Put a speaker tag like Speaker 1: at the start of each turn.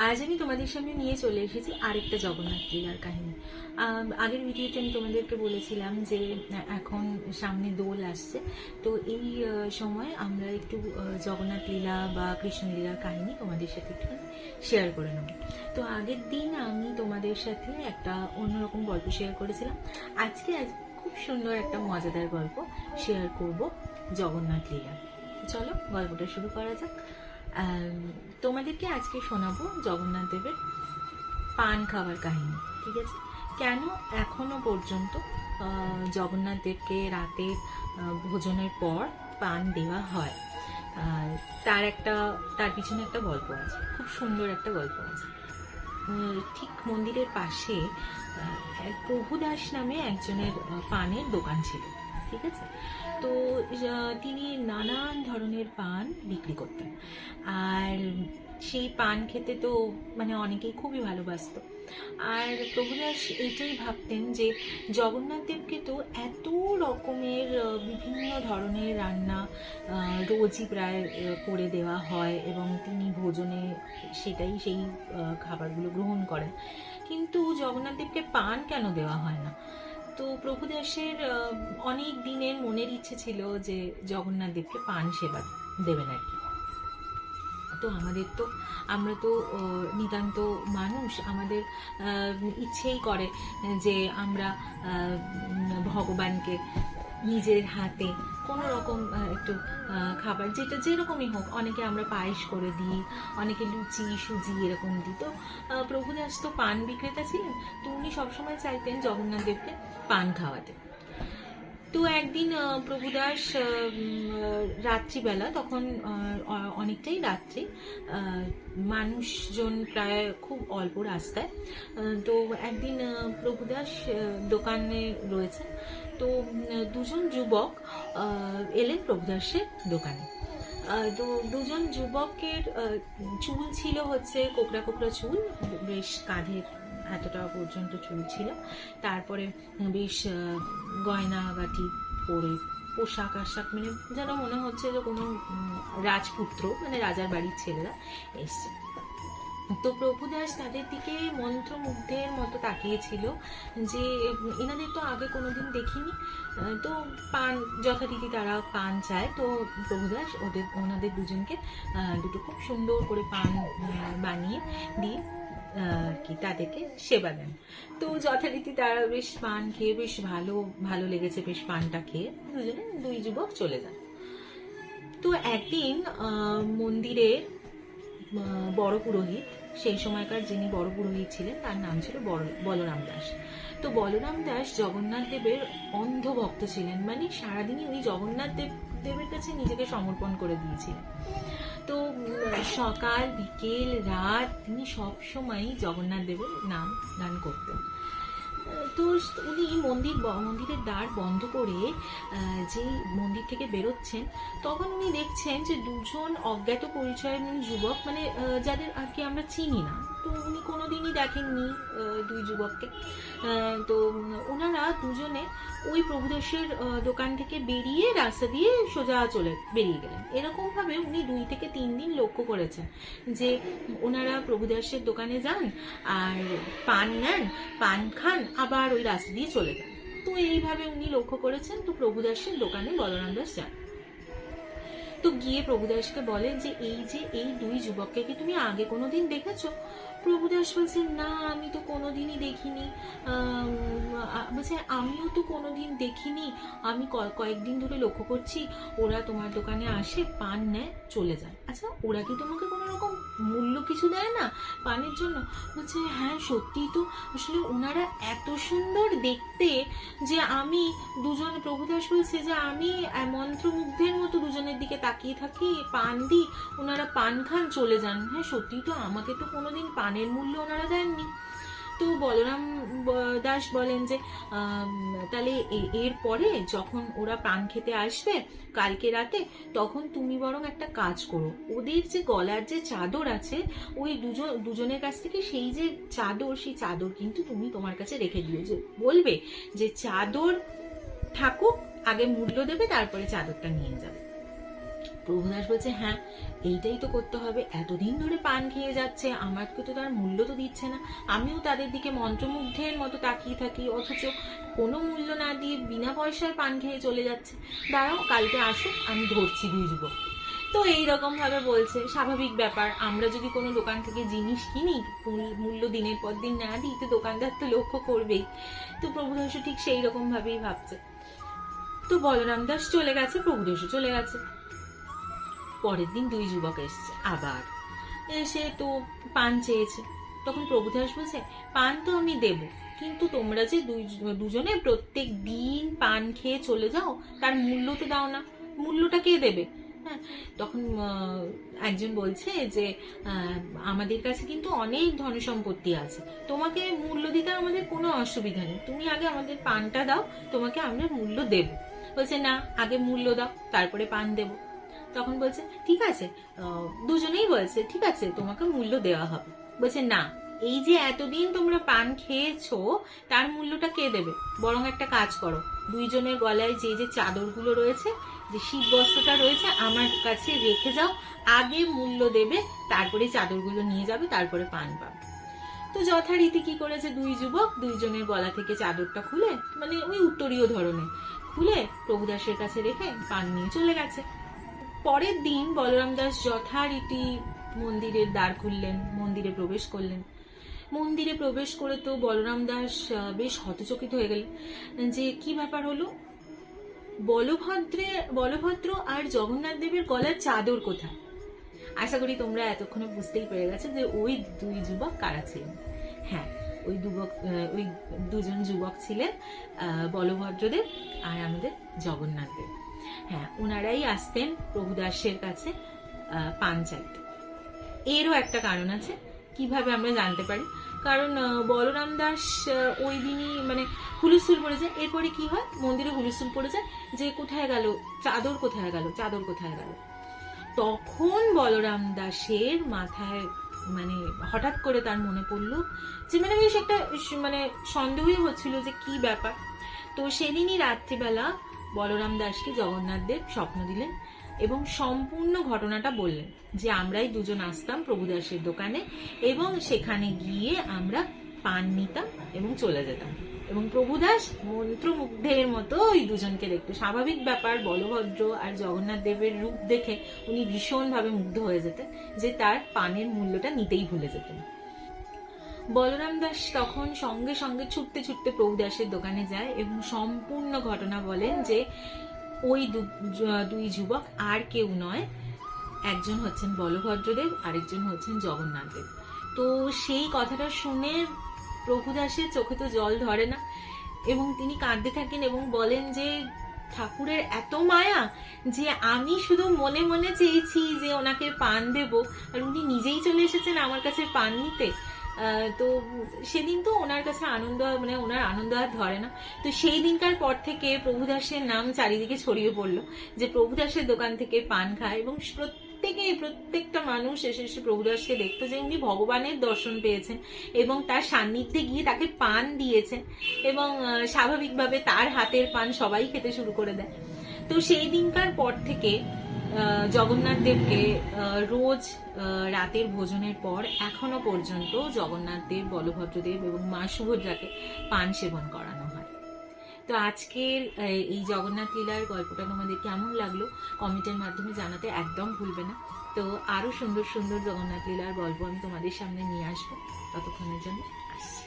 Speaker 1: আজ আমি তোমাদের সামনে নিয়ে চলে এসেছি আরেকটা জগন্নাথ লীলার কাহিনী। আগের ভিডিওতে আমি তোমাদেরকে বলেছিলাম যে এখন সামনে দোল আসছে, তো এই সময় আমরা একটু জগন্নাথ লীলা বা কৃষ্ণ লীলার কাহিনী তোমাদের সাথে একটু শেয়ার করে নেব। তো আগের দিন আমি তোমাদের সাথে একটা অন্যরকম গল্প শেয়ার করেছিলাম। আজকে খুব সুন্দর একটা মজাদার গল্প শেয়ার করব জগন্নাথ লীলা। চলো গল্পটা শুরু করা যাক। তোমাদেরকে আজকে শোনাবো জগন্নাথ দেবের পান খাওয়ার কাহিনী। ঠিক আছে, কেন এখনো পর্যন্ত জগন্নাথ দেবকে রাতে ভোজনের পর পান দেওয়া হয়, তার পিছনে একটা গল্প আছে, খুব সুন্দর একটা গল্প আছে। ঠিক মন্দিরের পাশে প্রভুদাস নামে একজনের পানের দোকান ছিল। ঠিক আছে, তো তিনি নানান ধরনের পান বিক্রি করতেন, আর সেই পান খেতে তো মানে অনেকেই খুবই ভালোবাসত। আর প্রভুদাস এটাই ভাবতেন যে জগন্নাথ দেবকে তো এত রকমের বিভিন্ন ধরনের রান্না রোজই প্রায় করে দেওয়া হয় এবং তিনি ভোজনে সেই খাবারগুলো গ্রহণ করেন, কিন্তু জগন্নাথ দেবকে পান কেন দেওয়া হয় না? তো প্রভুদাসের অনেক দিনের মনের ইচ্ছে ছিল যে জগন্নাথ দেবকে পান সেবা দেবেন আর কি। তো আমরা তো নিতান্ত মানুষ, আমাদের ইচ্ছেই করে যে আমরা ভগবানকে নিজের হাতে কোনো রকম একটু খাবার, যেটা যেরকমই হোক, অনেকে আমরা পায়েস করে দিই, অনেকে লুচি সুজি এরকম দিই। তো প্রভুদাস তো পান বিক্রেতা ছিলেন, তো উনি সবসময় চাইতেন জগন্নাথ দেবকে পান খাওয়াতে। তো একদিন প্রভুদাস রাত্রিবেলা, তখন অনেকটাই রাত্রি, মানুষজন প্রায় খুব অল্প রাস্তায়, তো একদিন প্রভুদাস দোকানে রয়েছে, তো দুজন যুবক এলেন প্রভুদাসের দোকানে। তো দুজন যুবকের চুল ছিল হচ্ছে কোকড়া কোকড়া চুল, বেশ কাঁধের এতটা পর্যন্ত চুল ছিল, তারপরে বেশ গয়নাগাটি পরে পোশাক আশাক, মানে যেন মনে হচ্ছে যে কোনো রাজপুত্র, মানে রাজার বাড়ির ছেলেরা এসছে। তো প্রভুদাস তাদের দিকে মন্ত্রমুগ্ধের মতো তাকিয়েছিল যে এনাদের তো আগে কোনোদিন দেখিনি। তো পান যথারীতি তারা পান চায়, তো প্রভুদাস ওনাদের দুজনকে দুটো খুব সুন্দর করে পান বানিয়ে দিয়ে কি তাদেরকে সেবা দেন। তো যথারীতি তারা বেশ পান খেয়ে বেশ ভালো লেগেছে, বেশ পানটা খেয়ে দুই যুবক চলে যান। তো একদিন মন্দিরের বড় পুরোহিত, সেই সময়কার যিনি বড় পুরোহিত ছিলেন তার নাম ছিল বলরাম দাস। তো বলরাম দাস জগন্নাথ দেবের অন্ধ ভক্ত ছিলেন, মানে সারাদিনই উনি জগন্নাথ দেবের কাছে নিজেকে সমর্পণ করে দিয়েছিলেন। তো সকাল বিকেল রাত তিনি সবসময় জগন্নাথ দেবের নাম গান করতেন। তো উনি মন্দিরের দ্বার বন্ধ করে যে মন্দির থেকে বেরোচ্ছেন, তখন উনি দেখছেন যে দুজন অজ্ঞাত পরিচয়ের যুবক, মানে যাদের আর কি আমরা চিনি না, তো উনি কোনোদিনই দেখেননি দুই যুবককে। তো ওনারা দুজনে ওই প্রভুদাসের দোকান থেকে বেরিয়ে রাস্তা দিয়ে সোজা বেরিয়ে গেলেন। এরকম ভাবে উনি 2 থেকে 3 দিন লক্ষ্য করেছেন যে ওনারা প্রভুদাসের দোকানে যান আর পান নেন, পান খান, আবার ওই রাস্তা দিয়ে চলে যান। তো এইভাবে উনি লক্ষ্য করেছেন। তো প্রভুদাসের দোকানে বলরাম দাস যান, তো গিয়ে প্রভুদাসকে বলেন যে এই দুই যুবককে কি তুমি আগে কোনোদিন দেখেছো? প্রভুদাস বলছেন, না আমি তো কোনোদিনই দেখিনি। বলছে, আমিও তো কোনোদিন দেখিনি, আমি কয়েকদিন ধরে লক্ষ্য করছি ওরা তোমার দোকানে আসে, পান নেয়, চলে যায়। আচ্ছা, ওরা কি তোমাকে কোনো রকম মূল্য কিছু দেয় না পানের জন্য? বলছে, হ্যাঁ সত্যিই তো, আসলে ওনারা এত সুন্দর দেখতে যে আমি প্রভুদাস বলছে যে আমি মন্ত্রমুগ্ধের মতো দুজনের দিকে তাকিয়ে থাকি, পান দিই, ওনারা পান খান, চলে যান। হ্যাঁ সত্যিই তো, আমাকে তো কোনোদিন পানের মূল্য ওনারা দেননি। তো বলরাম দাস বলেন যে তাহলে এর পরে যখন ওরা পান খেতে আসবে কালকে রাতে, তখন তুমি বরং একটা কাজ করো, ওদের যে গলার যে চাদর আছে, ওই দুজনের কাছ থেকে সেই চাদর কিন্তু তুমি তোমার কাছে রেখে দিও, যে বলবে যে চাদর থাকুক, আগে মূল্য দেবে, তারপরে চাদরটা নিয়ে যাবে। প্রভুদাস বলছে, হ্যাঁ এইটাই তো করতে হবে, এতদিন ধরে পান খেয়ে যাচ্ছে, আমাকে তো তার মূল্য তো দিচ্ছে না, আমিও তাদের দিকে মন্ত্রমুগ্ধের মতো তাকিয়ে থাকি, অথচ কোনো মূল্য না দিয়ে বিনা পয়সায় পান খেয়ে চলে যাচ্ছে, দাঁড়াও কালকে আসুক, আমি ধরছি দুই যুবক। তো এইরকম ভাবে বলছে। স্বাভাবিক ব্যাপার, আমরা যদি কোনো দোকান থেকে জিনিস কিনি, মূল্য দিনের পর দিন না দিই তো দোকানদার তো লক্ষ্য করবেই। তো প্রভুদাসও ঠিক সেই রকম ভাবেই ভাবছে। তো বলরাম দাস চলে গেছে, প্রভুদাসও চলে গেছে। পরের দিন দুই যুবক এসছে আবার, এসে তো পান চেয়েছে। তখন প্রভুদাস বলছে, পান তো আমি দেব, কিন্তু তোমরা যে দুজনে প্রত্যেক দিন পান খেয়ে চলে যাও, তার মূল্য তো দাও না, মূল্যটা কে দেবে? হ্যাঁ, তখন একজন বলছে যে আমাদের কাছে কিন্তু অনেক ধন সম্পত্তি আছে, তোমাকে মূল্য দিতে আমাদের কোনো অসুবিধা নেই, তুমি আগে আমাদের পানটা দাও, তোমাকে আমরা মূল্য দেব। বলছে, না আগে মূল্য দাও তারপরে পান দেব। তখন বলছে, ঠিক আছে, দুজনেই বলছে ঠিক আছে তোমাকে মূল্য দেওয়া হবে। বলছে, না, এই যে এতদিন তোমরা পান খেয়েছো তার মূল্যটা কে দেবে? বরং একটা কাজ করো, দুইজনের গলায় যে যে চাদরগুলো রয়েছে, যে শীত বস্ত্রটা রয়েছে, আমার কাছে রেখে যাও, আগে মূল্য দেবে, তারপরে চাদরগুলো নিয়ে যাবে, তারপরে পান পাবে। তো যথারীতি কি করেছে দুই যুবক, দুইজনের গলা থেকে চাদরটা খুলে, মানে ওই উত্তরীয় ধরনের খুলে প্রভুদাসের কাছে রেখে পান নিয়ে চলে গেছে। পরের দিন বলরাম দাস যথারীতি মন্দিরের দ্বার খুললেন, মন্দিরে প্রবেশ করলেন। মন্দিরে প্রবেশ করে তো বলরাম দাস বেশ হতচকিত হয়ে গেলেন যে কি ব্যাপার হলো, বলভদ্র আর জগন্নাথ দেবের গলার চাদর কোথায়? আশা করি তোমরা এতক্ষণে বুঝতেই পেরে গেছো যে ওই দুই যুবক কারা ছিলেন। হ্যাঁ, ওই দুজন যুবক ছিলেন বলভদ্রদেব আর আমাদের জগন্নাথ দেব। হ্যাঁ, ওনারাই আসতেন প্রভুদাসের কাছে পান চাইতে। এরও একটা কারণ আছে, কিভাবে আমরা জানতে পারি, কারণ বলরাম দাস ওই দিনই মানে হুলস্থুল পড়ে যায়। এরপরে কি হয়, মন্দিরে হুলস্থুল পড়ে যায় যে কোথায় গেল চাদর, কোথায় গেল চাদর, কোথায় গেল। তখন বলরাম দাসের মাথায় মানে হঠাৎ করে তার মনে পড়লো যে মানে বেশ একটা মানে সন্দেহই হচ্ছিল যে কি ব্যাপার। তো সেদিনই রাত্রিবেলা বলরাম দাসকে জগন্নাথ দেব স্বপ্ন দিলেন এবং সম্পূর্ণ ঘটনাটা বললেন যে আমরাই দুজন আসতাম প্রভুদাসের দোকানে এবং সেখানে গিয়ে আমরা পান নিতাম এবং চলে যেতাম, এবং প্রভুদাস মন্ত্রমুগ্ধের মতো ওই দুজনকে দেখতো। স্বাভাবিক ব্যাপার, বলভদ্র আর জগন্নাথ দেবের রূপ দেখে উনি ভীষণভাবে মুগ্ধ হয়ে যেতেন, যে তার পানের মূল্যটা নিতেই ভুলে যেতেন। বলরাম দাস তখন সঙ্গে সঙ্গে ছুটতে ছুটতে প্রভুদাসের দোকানে যায় এবং সম্পূর্ণ ঘটনা বলেন যে ওই দুই যুবক আর কেউ নয়, একজন হচ্ছেন বলভদ্রদেব, আরেকজন হচ্ছেন জগন্নাথ দেব। তো সেই কথাটা শুনে প্রভুদাসের চোখে তো জল ধরে না এবং তিনি কাঁদতে থাকেন এবং বলেন যে ঠাকুরের এত মায়া যে আমি শুধু মনে মনে চেয়েছি যে ওনাকে পান দেব, আর উনি নিজেই চলে এসেছেন আমার কাছে পান নিতে। তো সেদিন তো ওনার কাছে আনন্দ, মানে ওনার আনন্দ আর ধরে না। তো সেই দিনকার পর থেকে প্রভুদাসের নাম চারিদিকে ছড়িয়ে পড়লো যে প্রভুদাসের দোকান থেকে পান খায়, এবং প্রত্যেকটা মানুষ এসে এসে প্রভুদাসকে দেখতো যে উনি ভগবানের দর্শন পেয়েছেন এবং তার সান্নিধ্যে গিয়ে তাকে পান দিয়েছেন, এবং স্বাভাবিকভাবে তার হাতের পান সবাই খেতে শুরু করে দেয়। তো সেই দিনকার পর থেকে জগন্নাথ দেবকে রোজ রাতের ভোজনের পর এখনো পর্যন্ত জগন্নাথ দেব, বলভদ্রদেব এবং মা সুভদ্রাকে পান সেবন করানো হয়। তো আজকের এই জগন্নাথ লীলার গল্পটা তোমাদের কেমন লাগলো কমেন্টের মাধ্যমে জানাতে একদম ভুলবে না। তো আরো সুন্দর সুন্দর জগন্নাথ লীলার গল্প আমি তোমাদের সামনে নিয়ে আসবো, ততক্ষণের জন্য আসছি।